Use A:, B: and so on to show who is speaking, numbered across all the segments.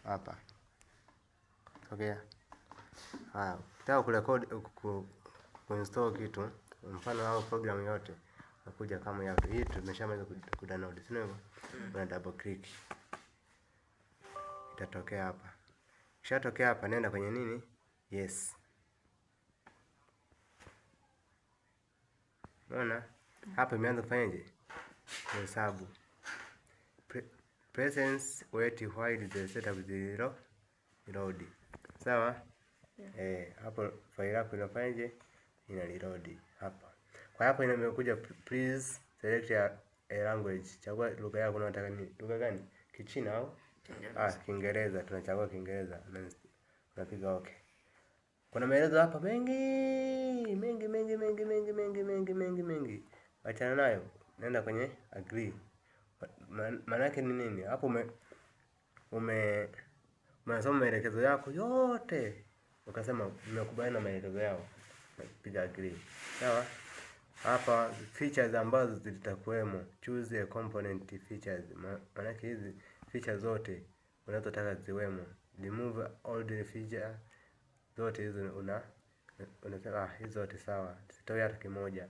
A: hapa. Okay. Haya, ukitaka kurekodi kuinstall kitu, mfano au program yote, nakuja kama ya hii tumeshamaliza kudownload, sio hivyo? Una double click. Itatokea hapa. Kishatokea hapa, nenda kwenye nini? Yes. Unaona? Hapa imeanza kufanyaje? Hesabu. Presence wait while the setup zero load. Sawa? Hapo faili yako inafanyaje? Ina reload hapa. Kwa hapo imekuja please select a language. Chagua lugha yako unataka nini? Lugha gani? Kichina au? Kiingereza. Tunachagua Kiingereza. Unapiga okay. Kuna maelezo hapa mengi. Achana nayo. Nenda kwenye agree. Maana yake ni nini? Hapo unasoma maelekezo yako yote. Ukasema nimekubaliana na maelekezo yao. Piga agree. Sawa? Hapa features ambazo zitakuwemo, choose a component features. Maana yake hizi features zote unazotaka ziwemo. Remove all the feature zote hizo unasema hizo zote sawa. Sitoe hata kimoja.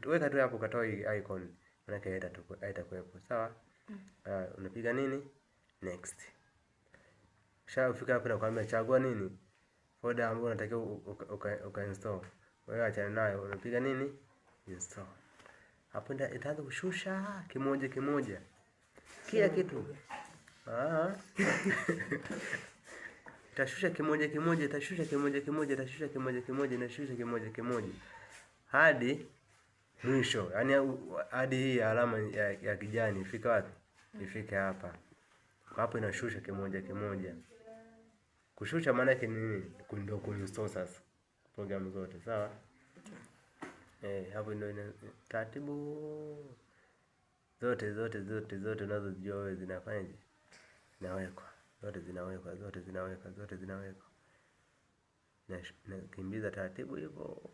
A: Weka tu hapo katoa icon. Maana yake haitakuwepo. Sawa? Unapiga nini? Next. Kisha ufika hapo na kuambia chagua nini? Folder ambayo unatakiwa ukainstall. Wewe achana nayo, unapiga nini? Install. Hapo ndio itaanza kushusha kimoja. Kila kitu. Itashusha kimoja, itashusha kimoja. Hadi mwisho. Yaani hadi hii alama ya kijani ifika wapi? Ifike hapa. Hapo inashusha kimoja. Kushusha maana yake nini? Ndio kuinstall sasa programu zote, sawa? Hapo ndio taratibu zote unazojua wewe zinafanyaje? Zinawekwa. Zote zinawekwa. Na kimbiza taratibu hivyo.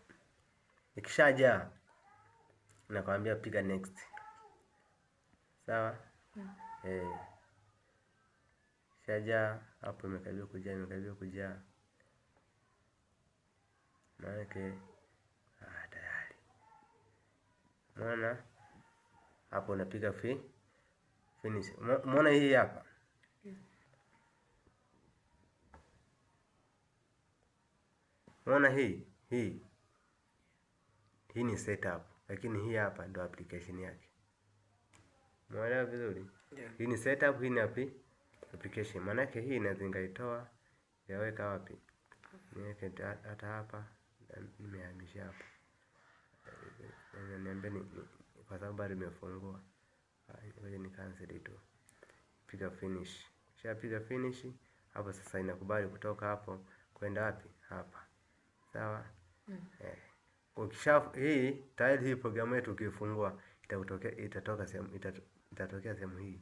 A: Ikishaja nakwambia piga next. Sawa? Ikishaja hapo imekaribia kujaa. Maana yake tayari. Unaona? Hapo unapiga finish. Umeona hii hapa? Unaona hii ni setup, lakini hii hapa ndio application yake. Umeelewa vizuri? Hii ni setup, hii ni application. Maana yake hii inazingaitoa yaweka wapi? Niweke hata hapa, nimehamisha hapa. Niambie kwa sababu bado nimefungua. Ngoja ni cancel tu. Piga finish. Kishapiga finish, hapo sasa inakubali kutoka hapo kwenda wapi? Hapa. Sawa? Hii tayari hii programu yetu ukifungua itatokea sehemu hii.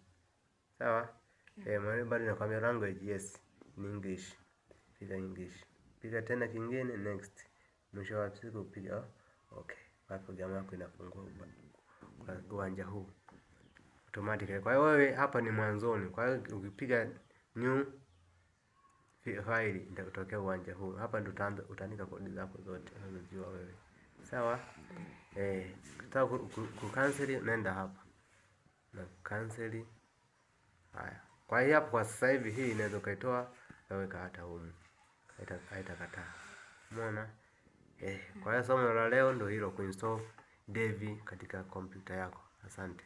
A: Sawa? Maana bado nakwambia language yes, ni English. Piga English. Piga tena kingine next. Mwisho wa siku piga okay. Hapo programu yako inafungua kwa uwanja huu automatically. Kwa hiyo wewe hapa ni mwanzoni. Kwa hiyo ukipiga new file itakutokea uwanja huu. Hapa ndio utaandika kodi zako zote unazojua wewe. Sawa? Ukitaka kucancel nenda hapa. Na cancel. Haya. Kwa hiyo hapo kwa sasa hivi hii inaweza kaitoa na weka hata humu. Haitakataa. Umeona? Kwa hiyo somo la leo ndio hilo, kuinstall Dev katika kompyuta yako. Asante.